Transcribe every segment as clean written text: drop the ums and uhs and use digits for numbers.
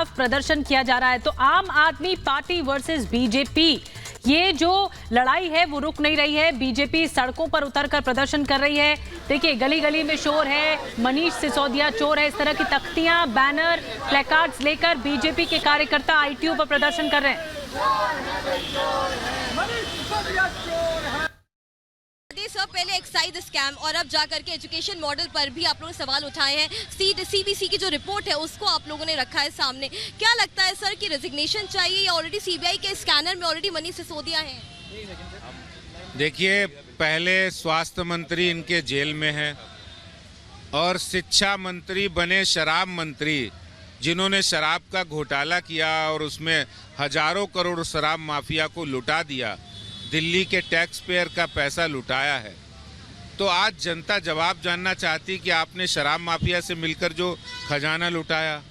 खिलाफ प्रदर्शन किया जा रहा है। तो आम आदमी पार्टी वर्सेस बीजेपी, ये जो लड़ाई है वो रुक नहीं रही है। बीजेपी सड़कों पर उतरकर प्रदर्शन कर रही है। देखिए, गली गली में शोर है, मनीष सिसोदिया चोर है, इस तरह की तख्तियां, बैनर, प्लेकार्ड्स लेकर बीजेपी के कार्यकर्ता आईटीओ पर प्रदर्शन कर रहे हैं। सर, पहले एक्साइज स्कैम और अब जाकर के एजुकेशन मॉडल पर भी आप लोगों ने सवाल उठाए हैं। सीबीसी की जो रिपोर्ट है उसको आप लोगों ने रखा है सामने। क्या लगता है सर कि रेजिग्नेशन चाहिए या ऑलरेडी सीबीआई के स्कैनर में ऑलरेडी मनीष सिसोदिया है? देखिए, पहले स्वास्थ्य मंत्री इनके जेल में है और शिक्षा मंत्री बने शराब मंत्री, जिन्होंने शराब का घोटाला किया और उसमें हजारों करोड़ शराब माफिया को लुटा दिया, दिल्ली के टैक्स पेयर का पैसा लुटाया है। तो आज जनता जवाब जानना चाहती कि आपने शराब माफिया से मिलकर जो खजाना लुटाया।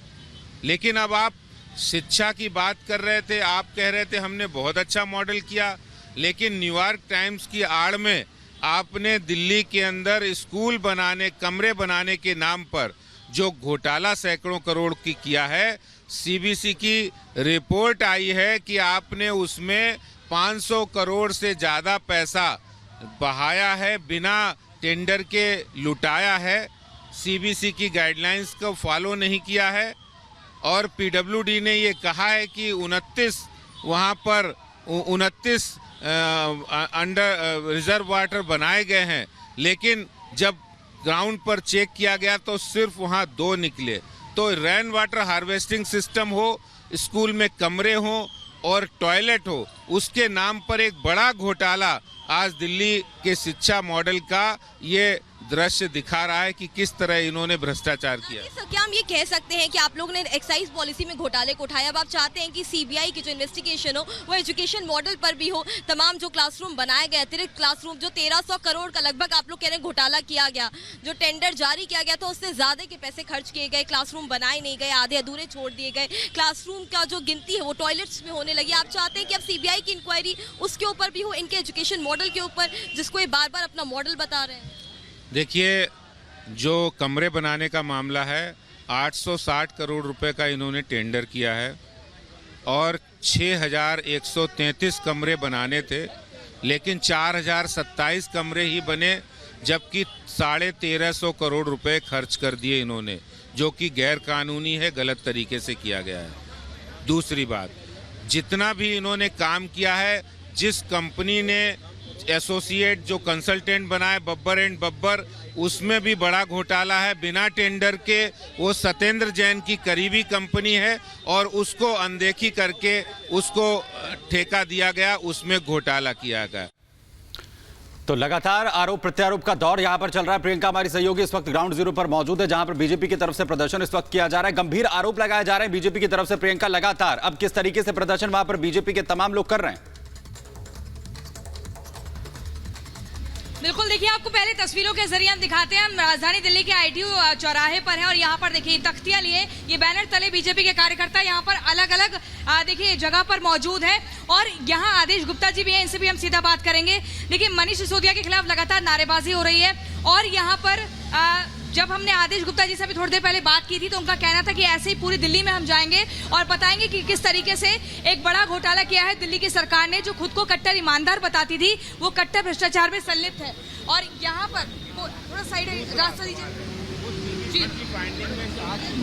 लेकिन अब आप शिक्षा की बात कर रहे थे, आप कह रहे थे हमने बहुत अच्छा मॉडल किया, लेकिन न्यूयॉर्क टाइम्स की आड़ में आपने दिल्ली के अंदर स्कूल बनाने, कमरे बनाने के नाम पर जो घोटाला सैकड़ों करोड़ की किया है, सीबीसी की रिपोर्ट आई है कि आपने उसमें 500 करोड़ से ज़्यादा पैसा बहाया है, बिना टेंडर के लुटाया है, सीबीसी की गाइडलाइंस को फॉलो नहीं किया है। और पीडब्ल्यूडी ने ये कहा है कि 29 वहाँ पर 29 अंडर रिजर्व वाटर बनाए गए हैं, लेकिन जब ग्राउंड पर चेक किया गया तो सिर्फ वहाँ 2 निकले। तो रेन वाटर हार्वेस्टिंग सिस्टम हो, स्कूल में कमरे हों और टॉयलेट हो, उसके नाम पर एक बड़ा घोटाला आज दिल्ली के शिक्षा मॉडल का ये दृश्य दिखा रहा है कि किस तरह इन्होंने भ्रष्टाचार किया। क्या हम ये कह सकते हैं कि आप लोगों ने एक्साइज पॉलिसी में घोटाले को उठाया, अब आप चाहते हैं कि सीबीआई की जो इन्वेस्टिगेशन हो वो एजुकेशन मॉडल पर भी हो? तमाम जो क्लासरूम बनाए गए, अतिरिक्त क्लासरूम जो 1300 करोड़ का लगभग आप लोग कह रहे हैं घोटाला किया गया, जो टेंडर जारी किया गया था उससे ज्यादा के पैसे खर्च किए गए, क्लासरूम बनाए नहीं गए, आधे अधूरे छोड़ दिए गए, क्लासरूम का जो गिनती है वो टॉयलेट्स में होने लगी। आप चाहते हैं कि अब सीबीआई की इंक्वायरी उसके ऊपर भी हो, इनके एजुकेशन मॉडल के ऊपर, जिसको ये बार बार अपना मॉडल बता रहे हैं? देखिए, जो कमरे बनाने का मामला है, 860 करोड़ रुपए का इन्होंने टेंडर किया है और 6133 कमरे बनाने थे, लेकिन 4027 कमरे ही बने, जबकि 1350 करोड़ रुपए खर्च कर दिए इन्होंने, जो कि गैर कानूनी है, गलत तरीके से किया गया है। दूसरी बात, जितना भी इन्होंने काम किया है, जिस कंपनी ने एसोसिएट जो कंसल्टेंट बनाए बब्बर एंड बब्बर, उसमें भी बड़ा घोटाला है, बिना टेंडर के। वो सत्येंद्र जैन की करीबी कंपनी है और उसको अनदेखी करके उसको ठेका दिया गया, उसमें घोटाला किया गया। तो लगातार आरोप प्रत्यारोप का दौर यहां पर चल रहा है। प्रियंका हमारी सहयोगी इस वक्त ग्राउंड जीरो पर मौजूद है, जहां पर बीजेपी की तरफ से प्रदर्शन इस वक्त किया जा रहा है। गंभीर आरोप लगाए जा रहे हैं बीजेपी की तरफ से। प्रियंका, लगातार अब किस तरीके से प्रदर्शन वहां पर बीजेपी के तमाम लोग कर रहे हैं? बिल्कुल, देखिए, आपको पहले तस्वीरों के जरिए हम दिखाते हैं। हम राजधानी दिल्ली के आईटीओ चौराहे पर हैं और यहाँ पर देखिए तख्तियां लिए, ये बैनर तले बीजेपी के कार्यकर्ता यहाँ पर अलग अलग देखिए जगह पर मौजूद है। और यहाँ आदेश गुप्ता जी भी हैं, इनसे भी हम सीधा बात करेंगे। देखिए, मनीष सिसोदिया के खिलाफ लगातार नारेबाजी हो रही है और यहाँ पर जब हमने आदेश गुप्ता जी से भी थोड़ी देर पहले बात की थी तो उनका कहना था कि ऐसे ही पूरी दिल्ली में हम जाएंगे और बताएंगे कि किस तरीके से एक बड़ा घोटाला किया है दिल्ली की सरकार ने, जो खुद को कट्टर ईमानदार बताती थी, वो कट्टर भ्रष्टाचार में संलिप्त है। और यहाँ पर थोड़ा साइड रास्ता दीजिए,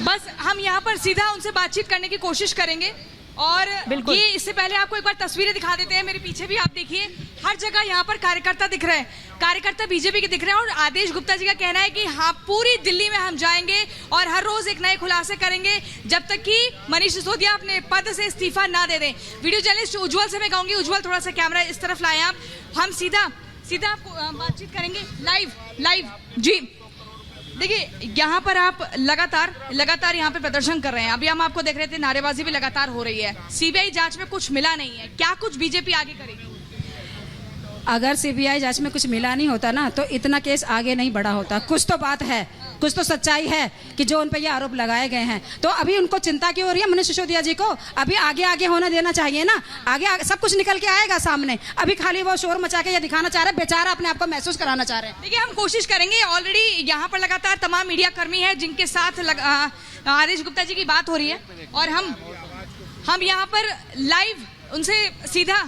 बस हम यहाँ पर सीधा उनसे बातचीत करने की कोशिश करेंगे। और ये इससे पहले आपको एक बार तस्वीरें दिखा देते हैं। मेरे पीछे भी आप देखिए, हर जगह यहाँ पर कार्यकर्ता दिख रहे हैं, कार्यकर्ता बीजेपी के दिख रहे हैं। और आदेश गुप्ता जी का कहना है कि हाँ, पूरी दिल्ली में हम जाएंगे और हर रोज एक नए खुलासे करेंगे जब तक कि मनीष सिसोदिया अपने पद से इस्तीफा ना दे दें। वीडियो जर्नलिस्ट उज्जवल से मैं कहूंगी, उज्जवल थोड़ा सा कैमरा इस तरफ लाएं आप, हम सीधा आपको बातचीत करेंगे लाइव। जी देखिए, यहाँ पर आप लगातार यहाँ पे प्रदर्शन कर रहे हैं। अभी हम आपको देख रहे थे, नारेबाजी भी लगातार हो रही है। सीबीआई जांच में कुछ मिला नहीं है, क्या कुछ बीजेपी आगे करेगी? अगर सीबीआई जांच में कुछ मिला नहीं होता ना तो इतना केस आगे नहीं बढ़ा होता। कुछ तो बात है, कुछ तो सच्चाई है कि जो उन पर ये आरोप लगाए गए हैं। तो अभी उनको चिंता क्यों हो रही है मनीष सिसोदिया जी को? अभी आगे आगे होने देना चाहिए ना, आगे सब कुछ निकल के आएगा सामने। अभी खाली वो शोर मचा के ये दिखाना चाह रहे हैं, बेचारा अपने आप को महसूस कराना चाह रहे हैं। देखिए, हम कोशिश करेंगे, ऑलरेडी यहाँ पर लगातार तमाम मीडिया कर्मी है जिनके साथ आदेश गुप्ता जी की बात हो रही है, और हम यहाँ पर लाइव उनसे सीधा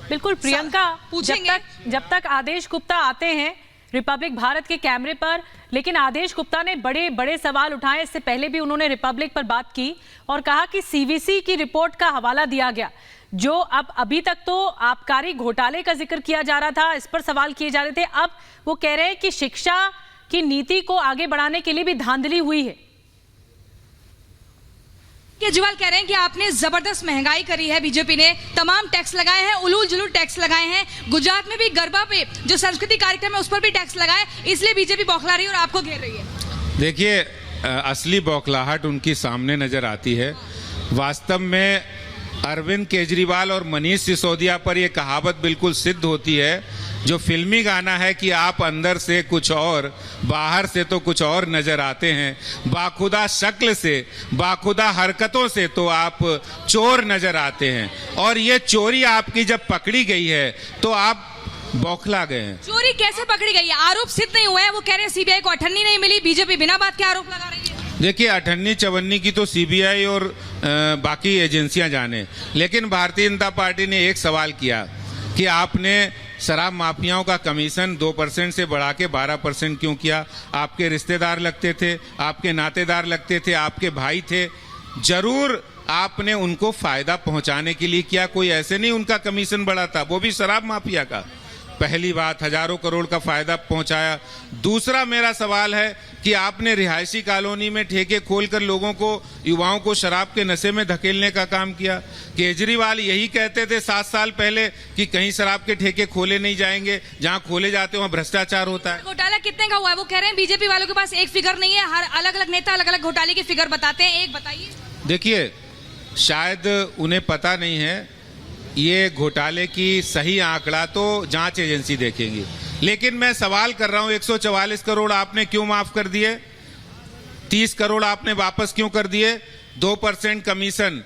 बिल्कुल प्रियंका पूछेंगे। जब तक आदेश गुप्ता आते हैं रिपब्लिक भारत के कैमरे पर, लेकिन आदेश गुप्ता ने बड़े बड़े सवाल उठाए। इससे पहले भी उन्होंने रिपब्लिक पर बात की और कहा कि सीवीसी की रिपोर्ट का हवाला दिया गया, जो अब अभी तक तो आबकारी घोटाले का जिक्र किया जा रहा था, इस पर सवाल किए जा रहे थे। अब वो कह रहे हैं कि शिक्षा की नीति को आगे बढ़ाने के लिए भी धांधली हुई है। केजरीवाल कह रहे हैं कि आपने जबरदस्त महंगाई करी है, बीजेपी ने तमाम टैक्स लगाए हैं, उलूल जुलूल टैक्स लगाए हैं। गुजरात में भी गरबा पे जो संस्कृति कार्यक्रम है उस पर भी टैक्स लगाए, इसलिए बीजेपी बौखला रही है और आपको घेर रही है। देखिए, असली बौखलाहट उनकी सामने नजर आती है। वास्तव में अरविंद केजरीवाल और मनीष सिसोदिया पर यह कहावत बिल्कुल सिद्ध होती है, जो फिल्मी गाना है कि आप अंदर से कुछ और, बाहर से तो कुछ और नजर आते हैं। बाखुदा शक्ल से, बाखुदा हरकतों से तो आप चोर नजर आते हैं, और ये चोरी आपकी जब पकड़ी गई है तो आप बौखला गए हैं। चोरी कैसे पकड़ी गई है? आरोप सिद्ध नहीं हुआ है। वो कह रहे हैं सीबीआई को अठन्नी नहीं मिली, बीजेपी बिना बात के आरोप लगा रही है। देखिए, अठन्नी चवन्नी की तो सीबीआई और बाकी एजेंसियां जाने, लेकिन भारतीय जनता पार्टी ने एक सवाल किया कि आपने शराब माफियाओं का कमीशन 2% से बढ़ा के 12% क्यों किया? आपके रिश्तेदार लगते थे, आपके नातेदार लगते थे, आपके भाई थे, जरूर आपने उनको फायदा पहुंचाने के लिए किया। कोई ऐसे नहीं उनका कमीशन बढ़ा था, वो भी शराब माफिया का। पहली बात, हजारों करोड़ का फायदा पहुंचाया। दूसरा मेरा सवाल है कि आपने रिहायशी कॉलोनी में ठेके खोलकर लोगों को, युवाओं को शराब के नशे में धकेलने का काम किया। केजरीवाल यही कहते थे 7 साल पहले कि कहीं शराब के ठेके खोले नहीं जाएंगे, जहां खोले जाते वहां भ्रष्टाचार होता है। घोटाला कितने का हुआ है? वो कह रहे हैं बीजेपी वालों के पास एक फिगर नहीं है, हर अलग अलग नेता अलग अलग घोटाले की फिगर बताते हैं, एक बताइए। देखिए, शायद उन्हें पता नहीं है ये घोटाले की सही आंकड़ा तो जांच एजेंसी देखेंगी, लेकिन मैं सवाल कर रहा हूं 144 करोड़ आपने क्यों माफ कर दिए? 30 करोड़ आपने वापस क्यों कर दिए? 2% कमीशन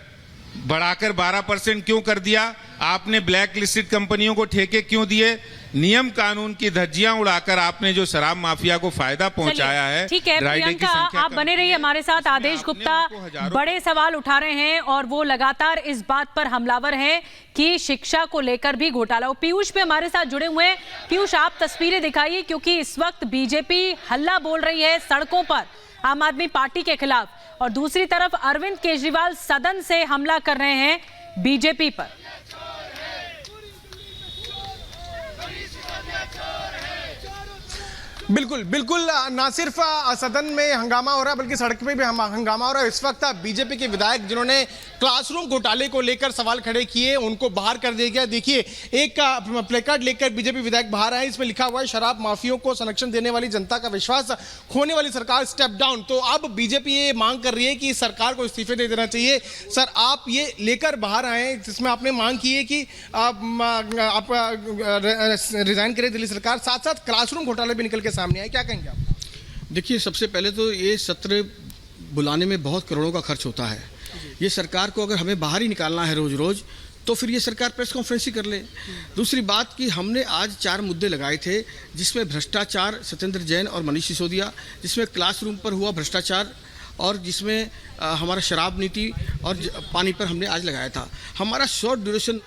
बढ़ाकर 12% क्यों कर दिया? आपने ब्लैक लिस्टेड कंपनियों को ठेके क्यों दिए? नियम कानून की धज्जियां उड़ाकर आपने जो शराब माफिया को फायदा पहुंचाया है। ठीक है प्रियंका, आप बने रहिए हमारे साथ। आदेश गुप्ता बड़े सवाल उठा रहे हैं और वो लगातार इस बात पर हमलावर हैं कि शिक्षा को लेकर भी घोटाला हो। पीयूष पे हमारे साथ जुड़े हुए हैं। पीयूष, आप तस्वीरें दिखाइए, क्योंकि इस वक्त बीजेपी हल्ला बोल रही है सड़कों पर आम आदमी पार्टी के खिलाफ, और दूसरी तरफ अरविंद केजरीवाल सदन से हमला कर रहे हैं बीजेपी पर। बिल्कुल बिल्कुल, ना सिर्फ सदन में हंगामा हो रहा है बल्कि सड़क पे भी हंगामा हो रहा है। इस वक्त बीजेपी के विधायक जिन्होंने क्लासरूम घोटाले को लेकर सवाल खड़े किए, उनको बाहर कर दिया गया। देखिए, एक प्लेकार्ड लेकर बीजेपी विधायक बाहर आए, इसमें लिखा हुआ है शराब माफियों को संरक्षण देने वाली जनता का विश्वास खोने वाली सरकार स्टेप डाउन। तो अब बीजेपी ये मांग कर रही है कि सरकार को इस्तीफे दे देना चाहिए। सर, आप ये लेकर बाहर आए जिसमें आपने मांग की है कि आप रिजाइन करें दिल्ली सरकार, साथ साथ क्लासरूम घोटाले भी निकल के सामने आए, क्या कहेंगे आप? देखिए, सबसे पहले तो ये सत्र बुलाने में बहुत करोड़ों का खर्च होता है। ये सरकार को अगर हमें बाहर ही निकालना है रोज रोज, तो फिर ये सरकार प्रेस कॉन्फ्रेंस ही कर ले। दूसरी बात कि हमने आज 4 मुद्दे लगाए थे, जिसमें भ्रष्टाचार सत्येंद्र जैन और मनीष सिसोदिया, जिसमें क्लासरूम पर हुआ भ्रष्टाचार, और जिसमें हमारा शराब नीति और पानी पर हमने आज लगाया था। हमारा शॉर्ट ड्यूरेशन